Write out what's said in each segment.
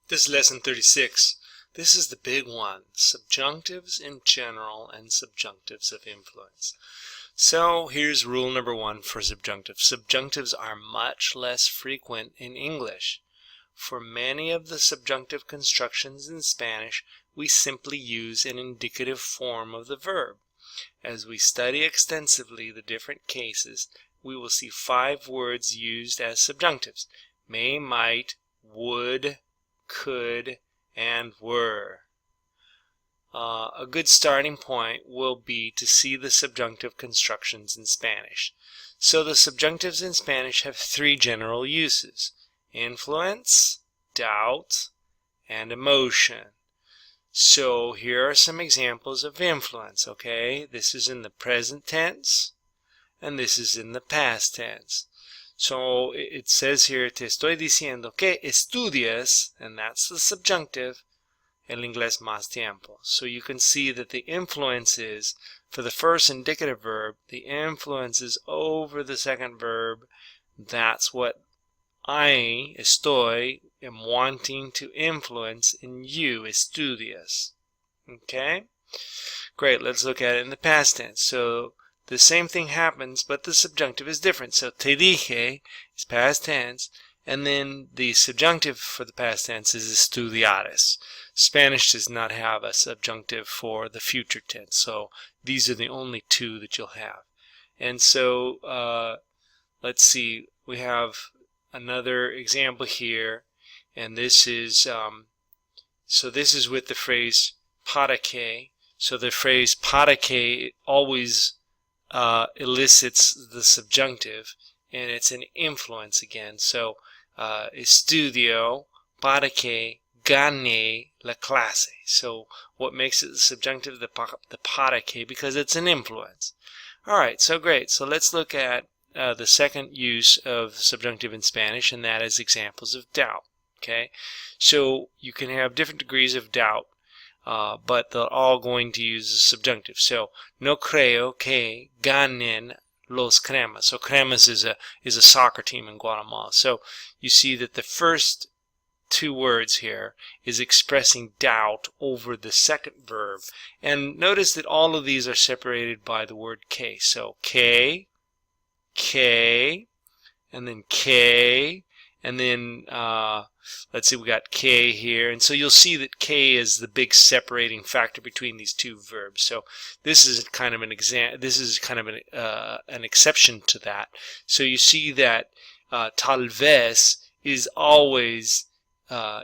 This is lesson 36. This is the big one, subjunctives in general and subjunctives of influence. So here's rule number one for subjunctives. Subjunctives are much less frequent in English. For many of the subjunctive constructions in Spanish, we simply use an indicative form of the verb. As we study extensively the different cases, we will see 5 words used as subjunctives: may, might, would, could, and were. A good starting point will be to see the subjunctive constructions in Spanish. So the subjunctives in Spanish have 3 general uses: influence, doubt, and emotion. So here are some examples of influence, okay? This is in the present tense, and this is in the past tense. So it says here, te estoy diciendo que estudias, and that's the subjunctive, el inglés más tiempo. So you can see that the influence is, for the first indicative verb, the influence is over the second verb. That's what I, estoy, am wanting to influence in you, estudias. Okay? Great, let's look at it in the past tense. So the same thing happens, but the subjunctive is different. So te dije is past tense, and then the subjunctive for the past tense is estudiares. Spanish does not have a subjunctive for the future tense, so these are the only 2 that you'll have. And so let's see, we have another example here, and this is this is with the phrase para que. So the phrase para que always elicits the subjunctive, and it's an influence again. So estudio para que gane la clase. So what makes it the subjunctive? The para que, because it's an influence. Alright, so great. So let's look at the second use of subjunctive in Spanish, and that is examples of doubt. Okay, so you can have different degrees of doubt, but they're all going to use the subjunctive. So no creo que ganen los cremas. So cremas is a soccer team in Guatemala. So you see that the first 2 words here is expressing doubt over the second verb, and notice that all of these are separated by the word que. So que, and then que, and then let's see, we got que here, and so you'll see that que is the big separating factor between these 2 verbs. So this is kind of an an exception to that. So you see that tal vez is always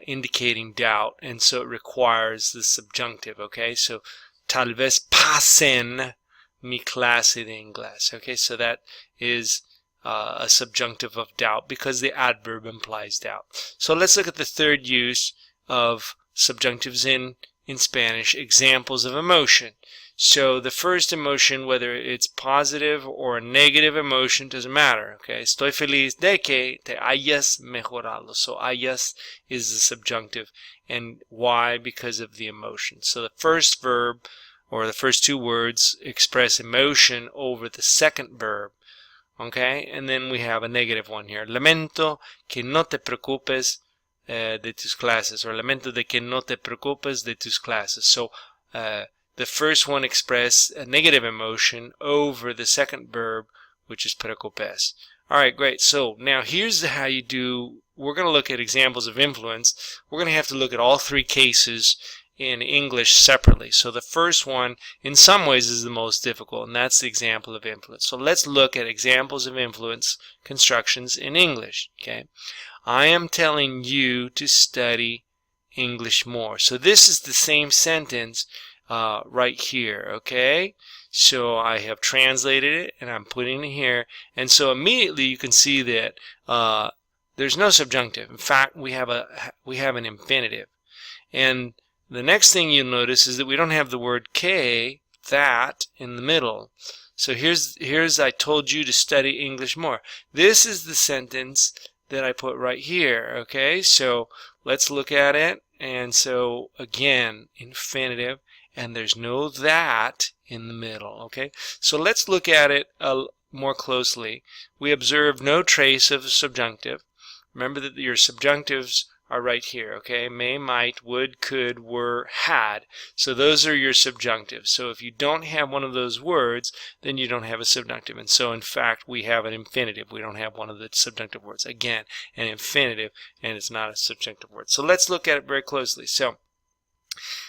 indicating doubt, and so it requires the subjunctive. Okay, so tal vez pasen mi clase de inglés. Okay, so that is a subjunctive of doubt because the adverb implies doubt. So let's look at the third use of subjunctives in Spanish, examples of emotion. So the first emotion, whether it's positive or a negative emotion, doesn't matter. Okay, estoy feliz de que te hayas mejorado. So hayas is the subjunctive, and why? Because of the emotion. So the first verb, or the first 2 words, express emotion over the second verb. Okay, and then we have a negative one here. Lamento que no te preocupes de tus clases, or lamento de que no te preocupes de tus clases. So the first one expresses a negative emotion over the second verb, which is preocupes. Alright, great. So now here's how you do. We're going to look at examples of influence. We're going to have to look at all 3 cases in English separately. So the first one, in some ways, is the most difficult, and that's the example of influence. So let's look at examples of influence constructions in English. Okay, I am telling you to study English more. So this is the same sentence right here. Okay, so I have translated it, and I'm putting it here, and so immediately you can see that there's no subjunctive. In fact, we have an infinitive, and the next thing you'll notice is that we don't have the word que, that, in the middle. So here's I told you to study English more. This is the sentence that I put right here. Okay, so let's look at it. And so again, infinitive, and there's no that in the middle. Okay, so let's look at it more closely. We observe no trace of a subjunctive. Remember that your subjunctives are right here, okay? May, might, would, could, were, had. So those are your subjunctives. So if you don't have one of those words, then you don't have a subjunctive. And so in fact, we have an infinitive. We don't have one of the subjunctive words. Again, an infinitive, and it's not a subjunctive word. So let's look at it very closely. So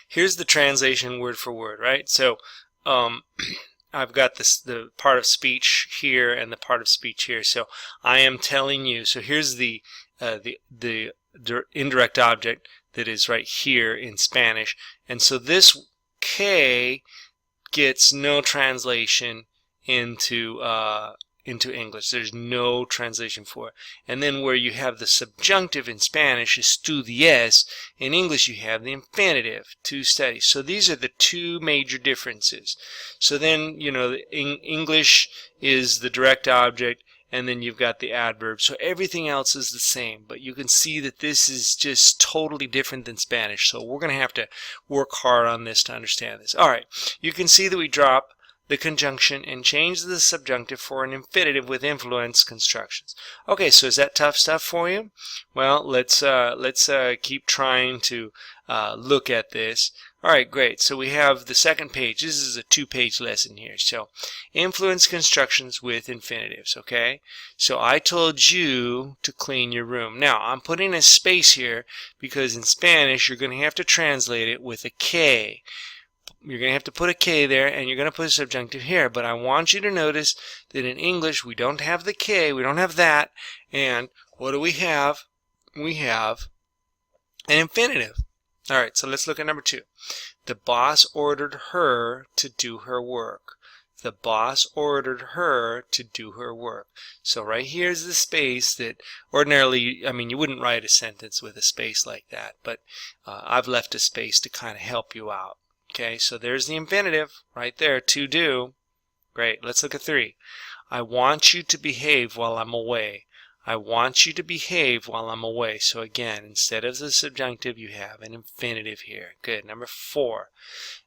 here's the translation word for word, right? So I've got the part of speech here and the part of speech here. So I am telling you. So here's the indirect object that is right here in Spanish, and so this K gets no translation into English. There's no translation for it. And then where you have the subjunctive in Spanish, estudies, in English you have the infinitive, to study. So these are the two major differences. So then, you know, in English is the direct object, and then you've got the adverb. So everything else is the same, but you can see that this is just totally different than Spanish. So we're going to have to work hard on this to understand this. All right, you can see that we drop the conjunction and change the subjunctive for an infinitive with influence constructions. Okay, so is that tough stuff for you? Well, let's keep trying to look at this. All right, great. So we have the second page. This is a 2-page lesson here. So influence constructions with infinitives, okay? So I told you to clean your room. Now, I'm putting a space here because in Spanish you're going to have to translate it with a K. You're going to have to put a K there, and you're going to put a subjunctive here. But I want you to notice that in English we don't have the K, we don't have that, and what do we have? We have an infinitive. All right, so let's look at number 2. The boss ordered her to do her work. The boss ordered her to do her work. So right here is the space that ordinarily, I mean, you wouldn't write a sentence with a space like that, but I've left a space to kind of help you out. Okay, so there's the infinitive right there, to do. Great, let's look at 3. I want you to behave while I'm away. I want you to behave while I'm away. So again, instead of the subjunctive, you have an infinitive here. Good. Number 4.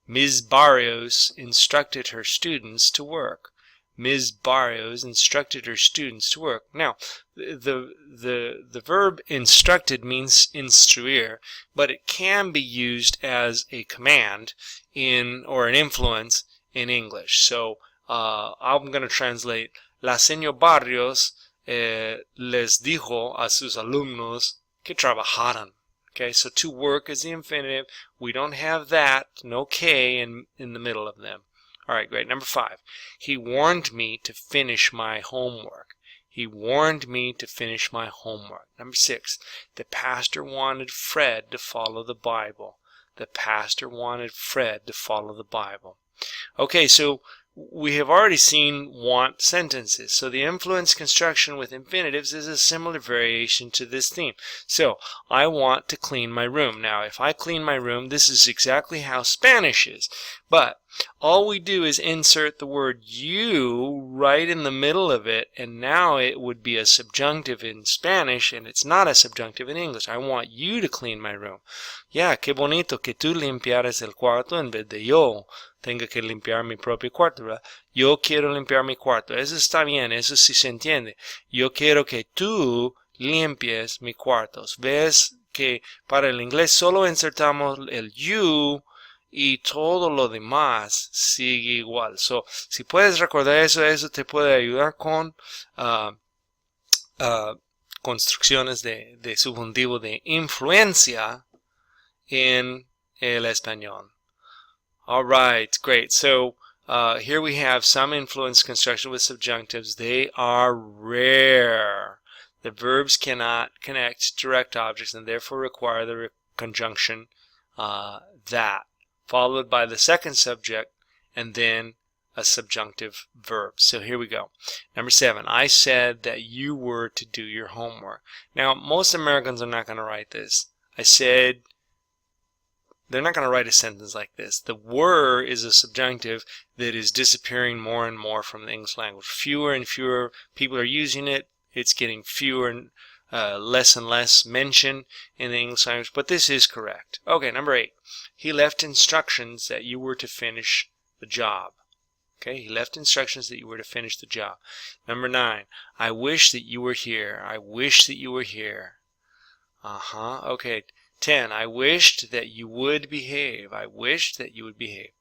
Ms. Barrios instructed her students to work. Ms. Barrios instructed her students to work. Now, the verb instructed means instruir, but it can be used as a command or an influence in English. So I'm going to translate, La señora Barrios les dijo a sus alumnos que trabajaran. Okay, so to work is the infinitive. We don't have that, no K in the middle of them. All right, great. Number 5. He warned me to finish my homework. He warned me to finish my homework. Number 6. The pastor wanted Fred to follow the Bible. The pastor wanted Fred to follow the Bible. Okay, so we have already seen want sentences. So the influence construction with infinitives is a similar variation to this theme. So I want to clean my room. Now, if I clean my room, this is exactly how Spanish is. But all we do is insert the word you right in the middle of it, and now it would be a subjunctive in Spanish, and it's not a subjunctive in English. I want you to clean my room. Yeah, qué bonito que tú limpiaras el cuarto en vez de yo tenga que limpiar mi propio cuarto, ¿verdad? Yo quiero limpiar mi cuarto. Eso está bien, eso sí se entiende. Yo quiero que tú limpies mi cuarto. Ves que para el inglés solo insertamos el you y todo lo demás sigue igual. So, si puedes recordar eso te puede ayudar con construcciones de subjuntivo de influencia en el español. All right, great. So here we have some influence construction with subjunctives. They are rare. The verbs cannot connect direct objects and therefore require the conjunction that, followed by the second subject and then a subjunctive verb. So here we go. Number 7, I said that you were to do your homework. Now, most Americans are not going to write this. I said, they're not going to write a sentence like this. The were is a subjunctive that is disappearing more and more from the English language. Fewer and fewer people are using it. It's getting fewer and less mention in the English language, but this is correct. Okay, number 8. He left instructions that you were to finish the job. Okay, he left instructions that you were to finish the job. Number 9. I wish that you were here. I wish that you were here. Okay. 10. I wished that you would behave. I wished that you would behave.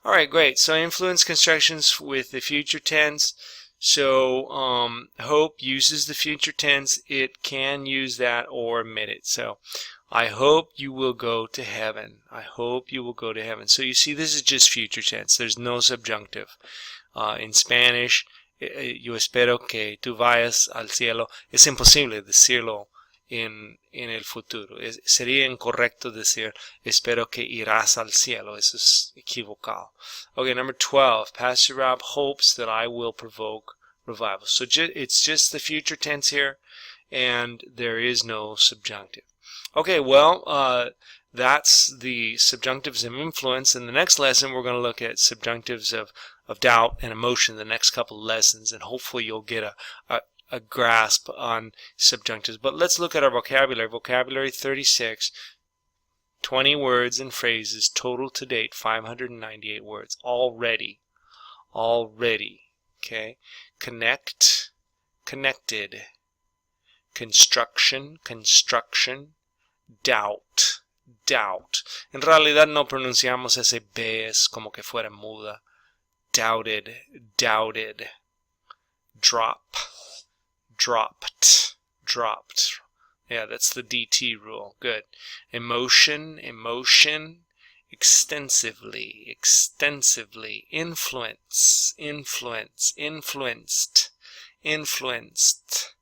All right, great. So influence constructions with the future tense. So hope uses the future tense. It can use that or omit it. So I hope you will go to heaven. I hope you will go to heaven. So you see, this is just future tense. There's no subjunctive. In Spanish, yo espero que tú vayas al cielo. Es imposible decirlo en el futuro. Sería incorrecto decir espero que irás al cielo. Eso es equivocado. Okay, number 12. Pastor Rob hopes that I will provoke revival. So it's just the future tense here, and there is no subjunctive. Okay, well, that's the subjunctives of influence. In the next lesson, we're going to look at subjunctives of doubt and emotion, the next couple of lessons, and hopefully you'll get a grasp on subjunctives. But let's look at our vocabulary. Vocabulary 36, 20 words and phrases, total to date 598 words already. Okay. Connect, connected. Construction, construction. Doubt, doubt. En realidad no pronunciamos ese B, es como que fuera muda. Doubted, doubted. Drop, dropped, dropped. Yeah, that's the DT rule. Good. Emotion, emotion. Extensively, extensively. Influence, influence, influenced, influenced.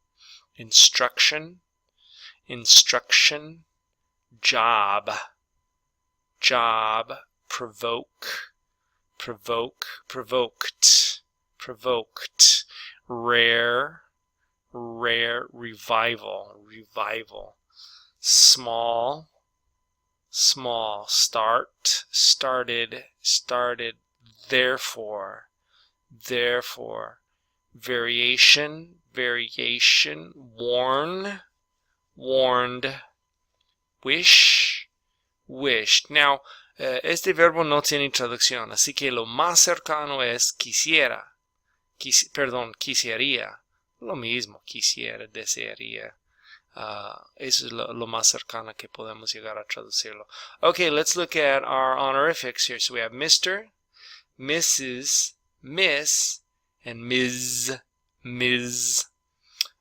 Instruction, instruction. Job, job. Provoke, provoke, provoked, provoked. Rare, rare. Revival, revival. Small, small. Start, started, started. Therefore, therefore. Variation, variation. Warn, warned. Wish, wished. Now, este verbo no tiene traducción, así que lo más cercano es quisiera. Quisiera. Lo mismo, quisiera, desearía. Eso es lo más cercano que podemos llegar a traducirlo. Okay, let's look at our honorifics here. So we have Mr., Mrs., Miss, and Ms., Ms.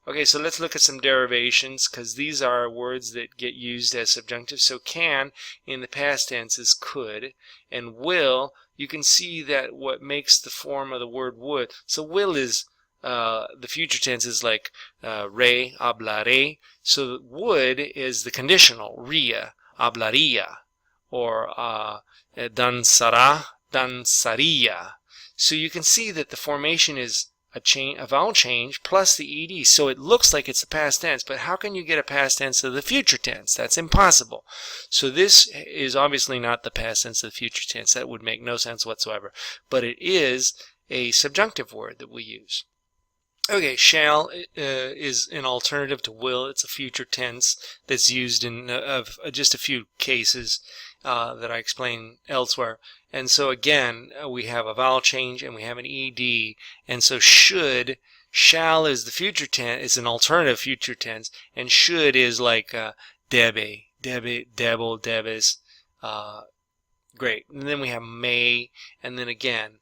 Okay, so let's look at some derivations, because these are words that get used as subjunctive. So can, in the past tense, is could, and will, you can see that what makes the form of the word would. So will is, the future tense is like re, hablaré. So would is the conditional, ría, hablaría, or danzará, danzaría. So you can see that the formation is a vowel change plus the ed, so it looks like it's the past tense, but how can you get a past tense of the future tense? That's impossible. So this is obviously not the past tense of the future tense. That would make no sense whatsoever, but it is a subjunctive word that we use. Okay, shall is an alternative to will. It's a future tense that's used in just a few cases that I explain elsewhere. And so again, we have a vowel change and we have an ed, and so should, shall is the future tense, is an alternative future tense, and should is like debe, debo, debes. Great. And then we have may, and then again,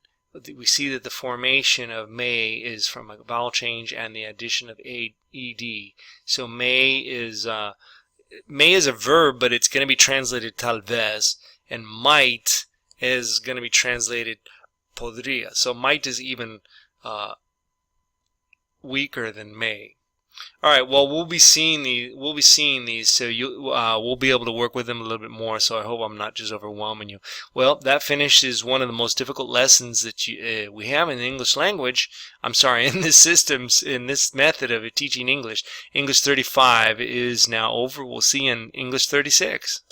we see that the formation of may is from a vowel change and the addition of ed. So may is a verb, but it's going to be translated tal vez, and might is going to be translated podría. So might is even weaker than may. All right. Well, we'll be seeing these. So we'll be able to work with them a little bit more. So I hope I'm not just overwhelming you. Well, that finishes one of the most difficult lessons that we have in the English language. I'm sorry, in this systems, in this method of teaching English. English 35 is now over. We'll see you in English 36.